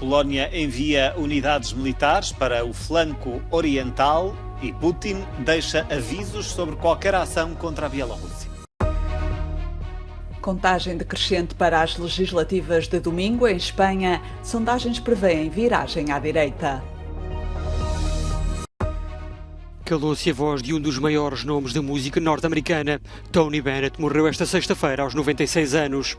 Polónia envia unidades militares para o flanco oriental e Putin deixa avisos sobre qualquer ação contra a Bielorrússia. Contagem decrescente para as legislativas de domingo em Espanha. Sondagens prevêem viragem à direita. Calou-se a voz de um dos maiores nomes da música norte-americana. Tony Bennett morreu esta sexta-feira aos 96 anos.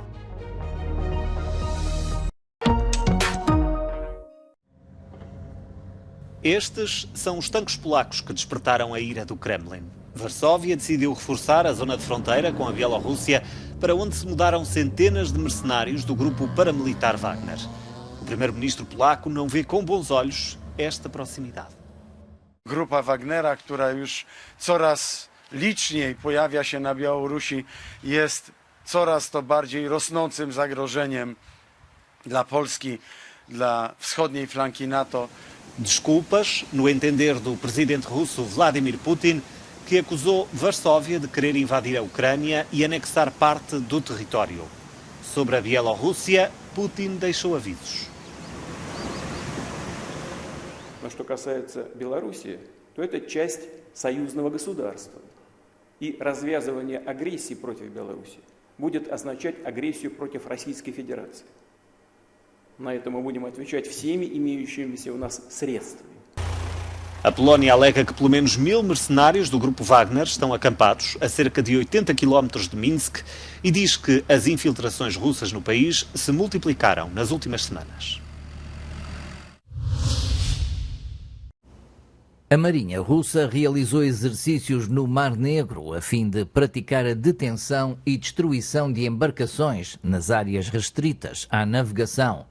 Estes são os tanques polacos que despertaram a ira do Kremlin. Varsóvia decidiu reforçar a zona de fronteira com a Bielorrússia, para onde se mudaram centenas de mercenários do grupo paramilitar Wagner. O primeiro-ministro polaco não vê com bons olhos esta proximidade. Grupa Wagnera, która już coraz liczniej pojawia się na Białorusi, jest coraz to bardziej rosnącym zagrożeniem dla Polski, dla wschodniej flanki NATO. Desculpas, no entender do presidente russo Vladimir Putin, que acusou Varsóvia de querer invadir a Ucrânia e anexar parte do território. Sobre a Bielorrússia, Putin deixou avisos. Но что касается Белоруссии, то это часть союзного государства. И развязывание агрессии против Беларуси будет означать агрессию против Российской Федерации. На это мы будем отвечать всеми имеющимися у нас средствами. A Polónia alega que pelo menos 1000 mercenários do grupo Wagner estão acampados a cerca de 80 km de Minsk e diz que as infiltrações russas no país se multiplicaram nas últimas semanas. A Marinha Russa realizou exercícios no Mar Negro a fim de praticar a detenção e destruição de embarcações nas áreas restritas à navegação.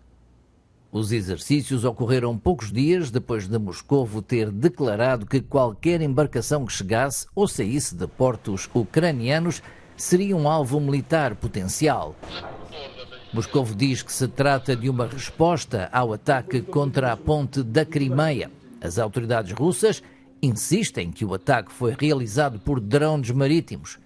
Os exercícios ocorreram poucos dias depois de Moscovo ter declarado que qualquer embarcação que chegasse ou saísse de portos ucranianos seria um alvo militar potencial. Moscovo diz que se trata de uma resposta ao ataque contra a ponte da Crimeia. As autoridades russas insistem que o ataque foi realizado por drones marítimos.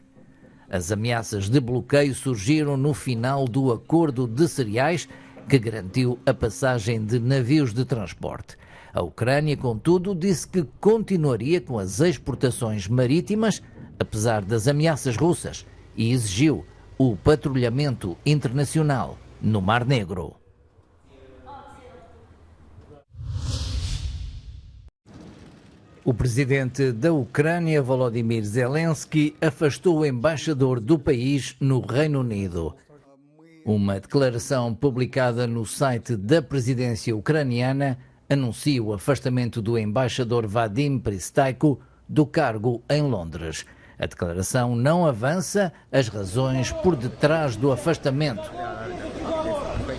As ameaças de bloqueio surgiram no final do acordo de cereais que garantiu a passagem de navios de transporte. A Ucrânia, contudo, disse que continuaria com as exportações marítimas, apesar das ameaças russas, e exigiu o patrulhamento internacional no Mar Negro. O presidente da Ucrânia, Volodymyr Zelensky, afastou o embaixador do país no Reino Unido. Uma declaração publicada no site da presidência ucraniana anuncia o afastamento do embaixador Vadim Pristaiko do cargo em Londres. A declaração não avança as razões por detrás do afastamento.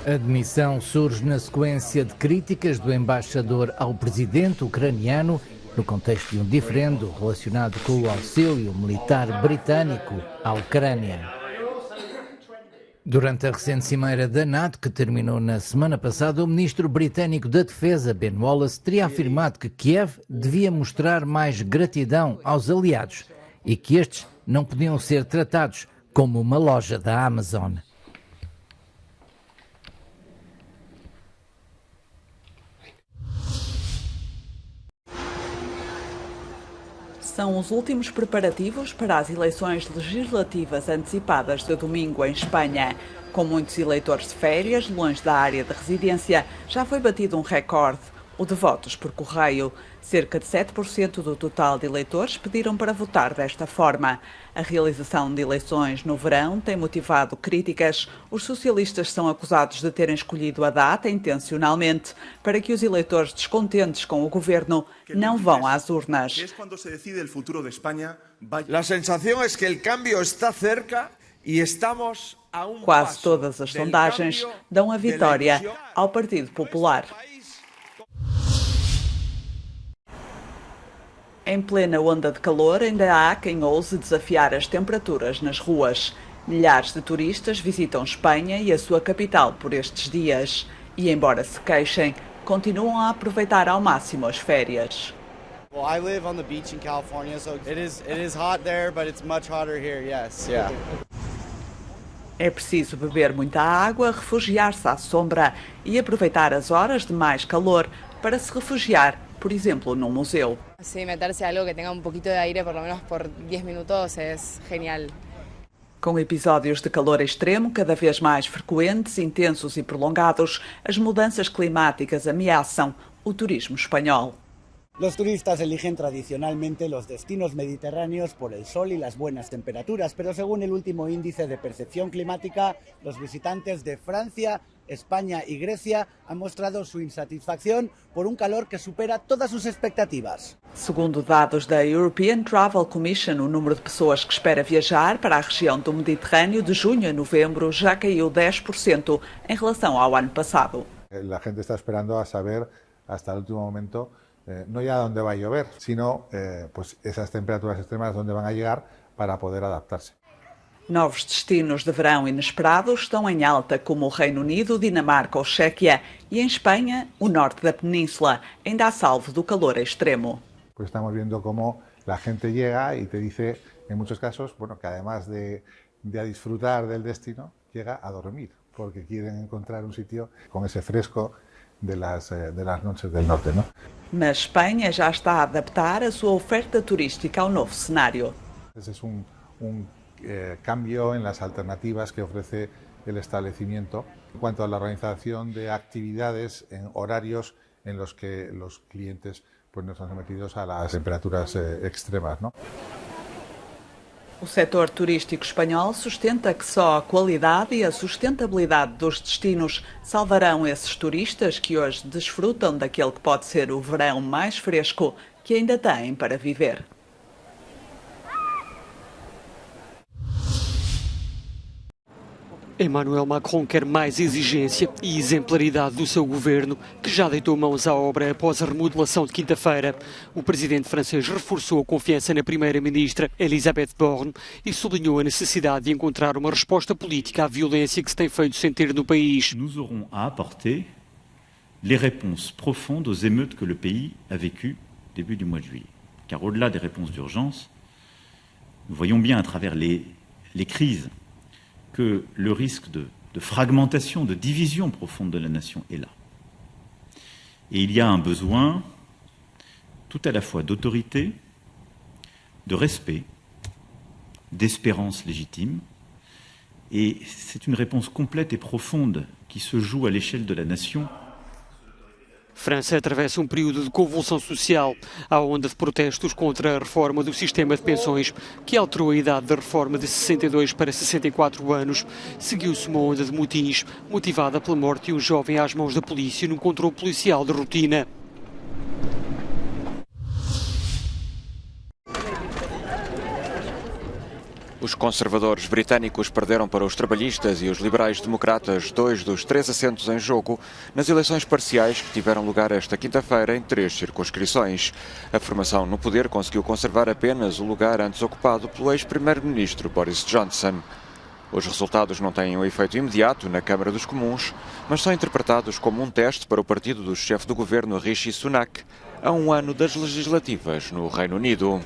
A demissão surge na sequência de críticas do embaixador ao presidente ucraniano no contexto de um diferendo relacionado com o auxílio militar britânico à Ucrânia. Durante a recente cimeira da NATO, que terminou na semana passada, o ministro britânico da Defesa, Ben Wallace, teria afirmado que Kiev devia mostrar mais gratidão aos aliados e que estes não podiam ser tratados como uma loja da Amazon. São os últimos preparativos para as eleições legislativas antecipadas de domingo em Espanha. Com muitos eleitores de férias, longe da área de residência, já foi batido um recorde, o de votos por correio. Cerca de 7% do total de eleitores pediram para votar desta forma. A realização de eleições no verão tem motivado críticas. Os socialistas são acusados de terem escolhido a data intencionalmente para que os eleitores descontentes com o governo não vão às urnas. A sensação é que o cambio está cerca e estamos a Quase todas as sondagens dão a vitória ao Partido Popular. Em plena onda de calor, ainda há quem ouse desafiar as temperaturas nas ruas. Milhares de turistas visitam Espanha e a sua capital por estes dias. E, embora se queixem, continuam a aproveitar ao máximo as férias. Well, I live on the beach in California, so it is hot there, but it's much hotter here. Yes, yeah. É preciso beber muita água, refugiar-se à sombra e aproveitar as horas de mais calor para se refugiar, por exemplo, num museu. Sí, meterse algo que tenga un poquito de aire, por lo menos por 10 minutos, es genial. Com episódios de calor extremo cada vez mais frequentes, intensos e prolongados, as mudanças climáticas ameaçam o turismo espanhol. Los turistas eligen tradicionalmente los destinos mediterráneos por el sol y las buenas temperaturas, pero según el último índice de percepción climática, los visitantes de Francia, España y Grecia han mostrado su insatisfacción por un calor que supera todas sus expectativas. Segundo dados da European Travel Commission, o número de pessoas que espera viajar para a região do Mediterrâneo de junho a novembro já caiu 10% em relação ao ano passado. La gente está esperando a saber hasta el último momento no ya dónde va a llover, sino pues esas temperaturas extremas dónde van a llegar para poder adaptarse. Novos destinos de verão inesperados estão em alta, como o Reino Unido, Dinamarca ou Chequia, e em Espanha, o norte da península, ainda a salvo do calor extremo. Pues estamos viendo cómo la gente llega y te dice, en muchos casos, bueno, que además de a disfrutar del destino, llega a dormir, porque quieren encontrar un sitio con ese fresco de las noches del norte, ¿no? Mas Espanha já está a adaptar a sua oferta turística ao novo cenário. Ese es un cambio en las alternativas que ofrece el establecimiento en cuanto a la organización de actividades en horarios en los que los clientes pues, no están sometidos a las temperaturas extremas, ¿no? O setor turístico espanhol sustenta que só a qualidade e a sustentabilidade dos destinos salvarão esses turistas que hoje desfrutam daquele que pode ser o verão mais fresco que ainda têm para viver. Emmanuel Macron quer mais exigência e exemplaridade do seu governo, que já deitou mãos à obra após a remodelação de quinta-feira. O presidente francês reforçou a confiança na primeira-ministra Elisabeth Borne e sublinhou a necessidade de encontrar uma resposta política à violência que se tem feito sentir no país. Nous aurons à apporter les réponses profondes aux émeutes que le pays a vécues début du mois de juillet. Car au-delà des réponses d'urgence, nous voyons bien à travers les crises que le risque de fragmentation, de division profonde de la nation est là. Et il y a un besoin tout à la fois d'autorité, de respect, d'espérance légitime, et c'est une réponse complète et profonde qui se joue à l'échelle de la nation. França atravessa um período de convulsão social. Há onda de protestos contra a reforma do sistema de pensões, que alterou a idade da reforma de 62 para 64 anos. Seguiu-se uma onda de motins, motivada pela morte de um jovem às mãos da polícia num controle policial de rotina. Os conservadores britânicos perderam para os trabalhistas e os liberais-democratas 2 dos 3 assentos em jogo nas eleições parciais que tiveram lugar esta quinta-feira em 3 circunscrições. A formação no poder conseguiu conservar apenas o lugar antes ocupado pelo ex-primeiro-ministro Boris Johnson. Os resultados não têm um efeito imediato na Câmara dos Comuns, mas são interpretados como um teste para o partido do chefe do governo Rishi Sunak a um ano das legislativas no Reino Unido.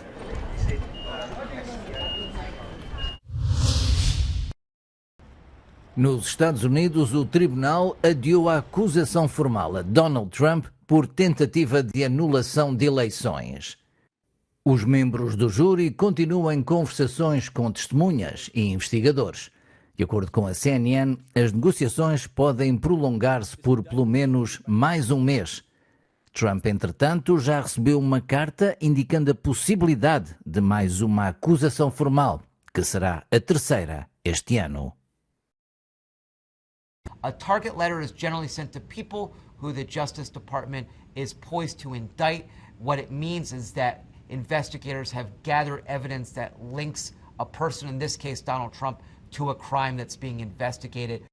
Nos Estados Unidos, o tribunal adiou a acusação formal a Donald Trump por tentativa de anulação de eleições. Os membros do júri continuam em conversações com testemunhas e investigadores. De acordo com a CNN, as negociações podem prolongar-se por pelo menos mais um mês. Trump, entretanto, já recebeu uma carta indicando a possibilidade de mais uma acusação formal, que será a terceira este ano. A target letter is generally sent to people who the Justice Department is poised to indict. What it means is that investigators have gathered evidence that links a person, in this case Donald Trump, to a crime that's being investigated.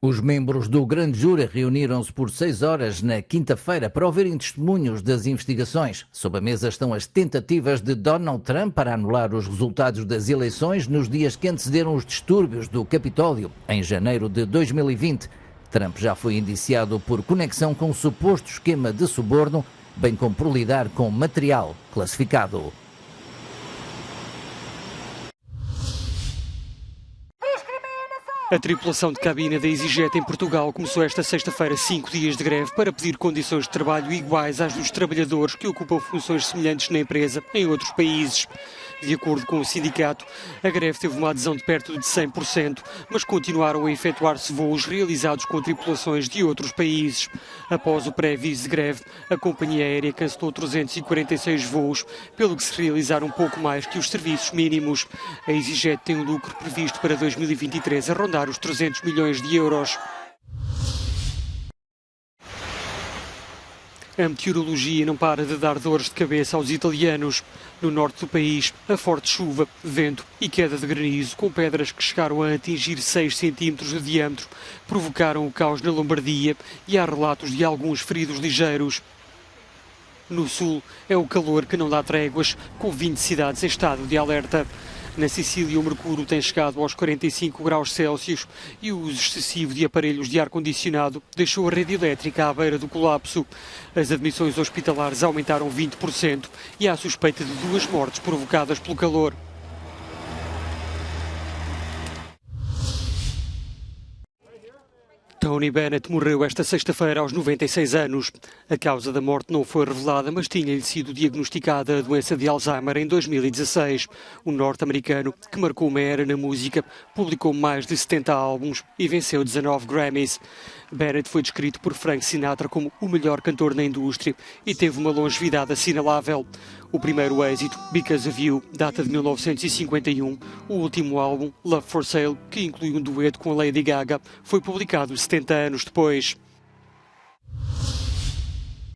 Os membros do grande júri reuniram-se por 6 horas na quinta-feira para ouvirem testemunhos das investigações. Sob a mesa estão as tentativas de Donald Trump para anular os resultados das eleições nos dias que antecederam os distúrbios do Capitólio, em janeiro de 2020. Trump já foi indiciado por conexão com um suposto esquema de suborno, bem como por lidar com material classificado. A tripulação de cabina da EasyJet em Portugal começou esta sexta-feira 5 dias de greve para pedir condições de trabalho iguais às dos trabalhadores que ocupam funções semelhantes na empresa em outros países. De acordo com o sindicato, a greve teve uma adesão de perto de 100%, mas continuaram a efetuar-se voos realizados com tripulações de outros países. Após o pré-aviso de greve, a companhia aérea cancelou 346 voos, pelo que se realizaram pouco mais que os serviços mínimos. A EasyJet tem um lucro previsto para 2023 a rondar os 300 milhões de euros. A meteorologia não para de dar dores de cabeça aos italianos. No norte do país, a forte chuva, vento e queda de granizo, com pedras que chegaram a atingir 6 centímetros de diâmetro, provocaram o caos na Lombardia e há relatos de alguns feridos ligeiros. No sul, é o calor que não dá tréguas, com 20 cidades em estado de alerta. Na Sicília, o mercúrio tem chegado aos 45 graus Celsius e o uso excessivo de aparelhos de ar-condicionado deixou a rede elétrica à beira do colapso. As admissões hospitalares aumentaram 20% e há suspeita de 2 mortes provocadas pelo calor. Tony Bennett morreu esta sexta-feira aos 96 anos. A causa da morte não foi revelada, mas tinha-lhe sido diagnosticada a doença de Alzheimer em 2016. O norte-americano, que marcou uma era na música, publicou mais de 70 álbuns e venceu 19 Grammys. Bennett foi descrito por Frank Sinatra como o melhor cantor na indústria e teve uma longevidade assinalável. O primeiro êxito, Because of You, data de 1951. O último álbum, Love for Sale, que inclui um dueto com a Lady Gaga, foi publicado 70 anos depois.